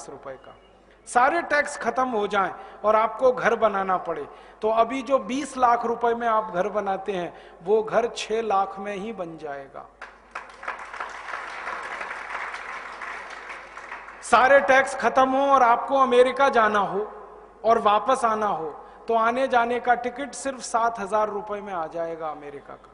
रुपए का, सारे टैक्स खत्म हो जाएं और आपको घर बनाना पड़े, तो अभी जो 20 लाख रुपए में आप घर बनाते हैं वो घर 6 लाख में ही बन जाएगा। सारे टैक्स खत्म हो और आपको अमेरिका जाना हो और वापस आना हो तो आने जाने का टिकट सिर्फ 7,000 रुपए में आ जाएगा अमेरिका का।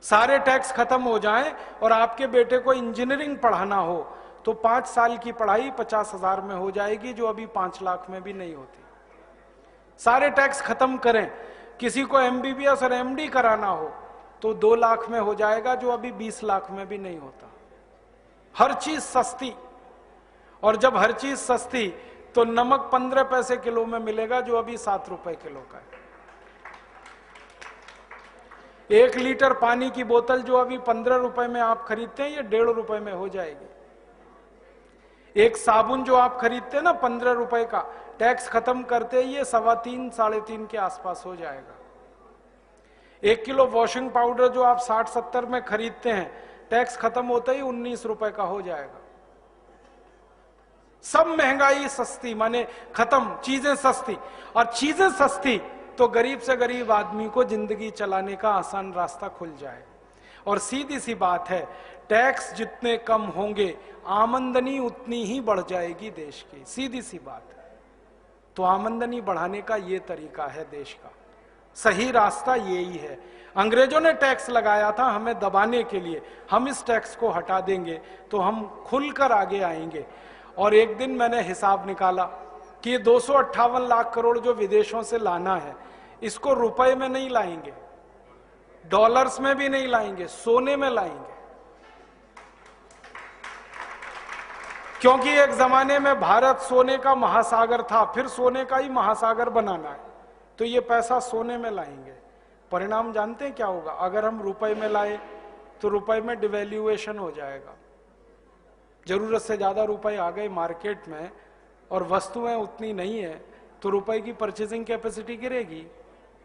सारे टैक्स खत्म हो जाएं और आपके बेटे को इंजीनियरिंग पढ़ाना हो तो 5 साल की पढ़ाई 50,000 में हो जाएगी, जो अभी 5 लाख में भी नहीं होती। सारे टैक्स खत्म करें, किसी को एमबीबीएस और एमडी कराना हो तो 2 लाख में हो जाएगा, जो अभी 20 लाख में भी नहीं होता। हर चीज सस्ती, और जब हर चीज सस्ती तो नमक 15 पैसे किलो में मिलेगा, जो अभी 7 रुपए किलो का है। 1 लीटर पानी की बोतल जो अभी 15 रुपए में आप खरीदते हैं, ये 1.5 रुपए में हो जाएगी। एक साबुन जो आप खरीदते हैं ना 15 रुपए का, टैक्स खत्म करते ही ये 3.25 साढ़े 3 के आसपास हो जाएगा। 1 किलो वॉशिंग पाउडर जो आप 60-70 में खरीदते हैं, टैक्स खत्म होते ही 19 रुपए का हो जाएगा। सब महंगाई सस्ती, माने खत्म, चीजें सस्ती, और चीजें सस्ती तो गरीब से गरीब आदमी को जिंदगी चलाने का आसान रास्ता खुल जाए। और सीधी सी बात है, टैक्स जितने कम होंगे आमदनी उतनी ही बढ़ जाएगी देश की, सीधी सी बात है। तो आमदनी बढ़ाने का ये तरीका है देश का, सही रास्ता यही है। अंग्रेजों ने टैक्स लगाया था हमें दबाने के लिए, हम इस टैक्स को हटा देंगे तो हम खुलकर आगे आएंगे। और एक दिन मैंने हिसाब निकाला कि 258 लाख करोड़ जो विदेशों से लाना है, इसको रुपए में नहीं लाएंगे, डॉलर्स में भी नहीं लाएंगे, सोने में लाएंगे। क्योंकि एक जमाने में भारत सोने का महासागर था, फिर सोने का ही महासागर बनाना है, तो ये पैसा सोने में लाएंगे। परिणाम जानते हैं क्या होगा? अगर हम रुपए में लाए तो रुपए में डिवैल्यूएशन हो जाएगा। जरूरत से ज्यादा रुपए आ गए मार्केट में और वस्तुएं उतनी नहीं है तो रुपए की परचेजिंग कैपेसिटी गिरेगी,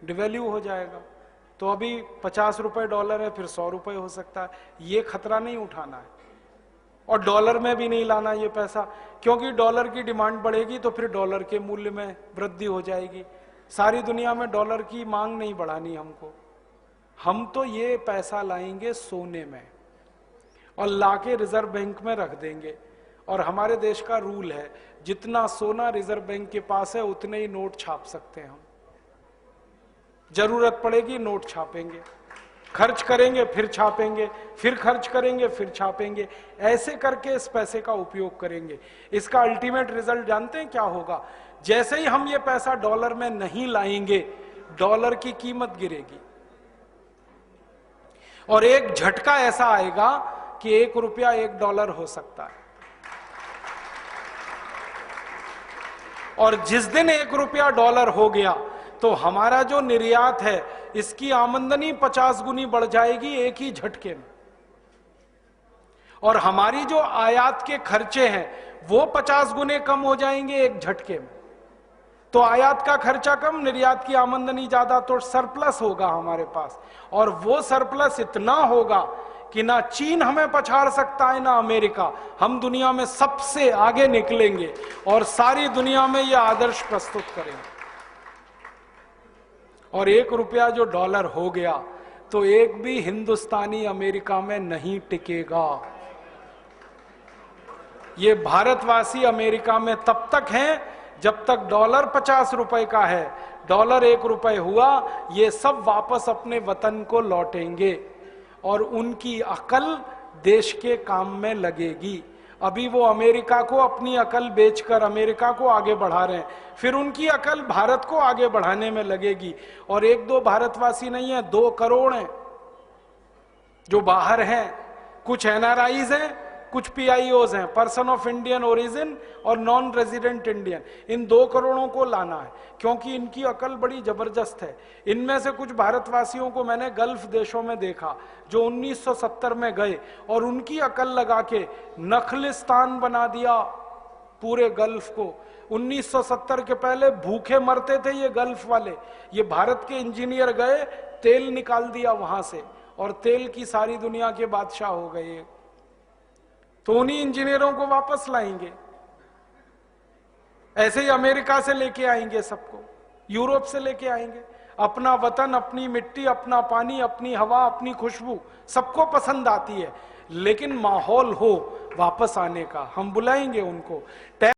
डिवैल्यू हो जाएगा। तो अभी 50 रुपए डॉलर है, फिर 100 रुपए हो सकता है। ये खतरा नहीं उठाना है, और डॉलर में भी नहीं लाना ये पैसा, क्योंकि डॉलर की डिमांड बढ़ेगी तो फिर डॉलर के मूल्य में वृद्धि हो जाएगी। सारी दुनिया में डॉलर की मांग नहीं बढ़ानी हमको, हम तो ये पैसा लाएंगे सोने में और लाके रिजर्व बैंक में रख देंगे। और हमारे देश का रूल है, जितना सोना रिजर्व बैंक के पास है उतने ही नोट छाप सकते हैं हम। जरूरत पड़ेगी नोट छापेंगे, खर्च करेंगे फिर छापेंगे, फिर खर्च करेंगे फिर छापेंगे, ऐसे करके इस पैसे का उपयोग करेंगे। इसका अल्टीमेट रिजल्ट जानते हैं क्या होगा? जैसे ही हम ये पैसा डॉलर में नहीं लाएंगे, डॉलर की कीमत गिरेगी और एक झटका ऐसा आएगा कि 1 रुपया 1 डॉलर हो सकता है। और जिस दिन 1 रुपया डॉलर हो गया तो हमारा जो निर्यात है इसकी आमदनी 50 गुनी बढ़ जाएगी एक ही झटके में, और हमारी जो आयात के खर्चे हैं वो 50 गुने कम हो जाएंगे एक झटके में। तो आयात का खर्चा कम, निर्यात की आमदनी ज्यादा, तो सरप्लस होगा हमारे पास। और वो सरप्लस इतना होगा कि ना चीन हमें पछाड़ सकता है ना अमेरिका। हम दुनिया में सबसे आगे निकलेंगे और सारी दुनिया में यह आदर्श प्रस्तुत करेंगे। और 1 रुपया जो डॉलर हो गया तो एक भी हिंदुस्तानी अमेरिका में नहीं टिकेगा। ये भारतवासी अमेरिका में तब तक हैं जब तक डॉलर 50 रुपए का है। डॉलर 1 रुपए हुआ, ये सब वापस अपने वतन को लौटेंगे और उनकी अकल देश के काम में लगेगी। अभी वो अमेरिका को अपनी अकल बेचकर अमेरिका को आगे बढ़ा रहे हैं, फिर उनकी अकल भारत को आगे बढ़ाने में लगेगी। और 1-2 भारतवासी नहीं है, 2 करोड़ हैं जो बाहर हैं। कुछ एनआरआईज हैं, कुछ पीआईओज हैं, पर्सन ऑफ इंडियन ओरिजिन और नॉन रेजिडेंट इंडियन। इन 2 करोड़ों को लाना है क्योंकि इनकी अकल बड़ी जबरदस्त है। इनमें से कुछ भारतवासियों को मैंने गल्फ देशों में देखा जो 1970 में गए और उनकी अकल लगा के नखलिस्तान बना दिया पूरे गल्फ को। 1970 के पहले भूखे मरते थे ये गल्फ वाले, ये भारत के इंजीनियर गए, तेल निकाल दिया वहां से और तेल की सारी दुनिया के बादशाह हो गए। तो उन्हीं इंजीनियरों को वापस लाएंगे। ऐसे ही अमेरिका से लेके आएंगे सबको, यूरोप से लेके आएंगे। अपना वतन, अपनी मिट्टी, अपना पानी, अपनी हवा, अपनी खुशबू सबको पसंद आती है, लेकिन माहौल हो वापस आने का, हम बुलाएंगे उनको।